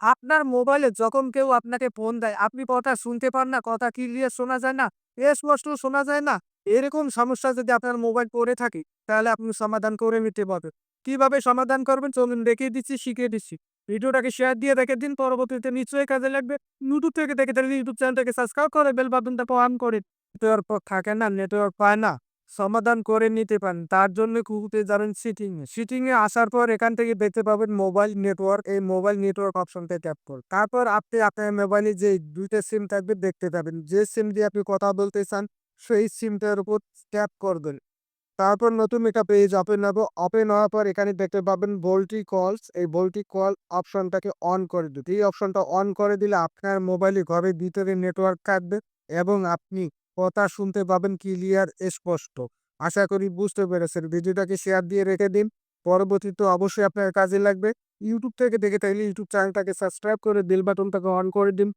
আপনার মোবাইলে যখন কেউ আপনাকে ফোন দেয়, আপনি কথা শুনতে পান না, কথা ক্লিয়ার শোনা যায় না, স্পষ্ট শোনা যায় না। এরকম সমস্যা যদি আপনার মোবাইল পড়ে থাকে, তাহলে আপনি সমাধান করে নিতে পারবেন। কিভাবে সমাধান করবেন চলুন দেখিয়ে দিচ্ছি, শিখিয়ে দিচ্ছি। ভিডিওটাকে শেয়ার দিয়ে রেখে দিন, পরবর্তীতে নিশ্চয়ই কাজে লাগবে। YouTube থেকে দেখে থাকলে YouTube চ্যানেলটাকে সাবস্ক্রাইব করে বেল বাটনটাকে অন করে নেটওয়ার্ক থাকে না, নেটওয়ার্ক পায় না, সমাধান করে নিতে পারেন। তার জন্য খুঁজতে যাবেন সেটিংয়ে। সেটিংয়ে আসার পর এখান থেকে দেখতে পাবেন মোবাইল নেটওয়ার্ক। এই মোবাইল নেটওয়ার্ক অপশনটায় ট্যাপ করুন। তারপর আপনি আপনার মোবাইলে যে ২ টা সিম থাকবে দেখতে পাবেন। যে সিম দিয়ে আপনি কথা বলতে চান সেই সিমটার উপর ট্যাপ করবেন। তারপর নতুন একটা পেজ ওপেন হবে। ওপেন হওয়ার পর এখানে দেখতে পাবেন ভোল্টি কলস। এই ভোল্টি কল অপশনটাকে অন করে দিতে। এই অপশনটা অন করে দিলে আপনার মোবাইলে ঘরের ভিতরে নেটওয়ার্ক থাকবে এবং আপনি কথা শুনতে পাবেন ক্লিয়ার স্পষ্ট। আশা করি বুঝতে পেরেছেন। ভিডিওটাকে শেয়ার দিয়ে রেখে দিন। পরবর্তীতে অবশ্যই আপনার কাজে লাগবে। YouTube থেকে দেখে থাকলে YouTube চ্যানেলটাকে সাবস্ক্রাইব করে বেল বাটনটাকে অন করে দিন।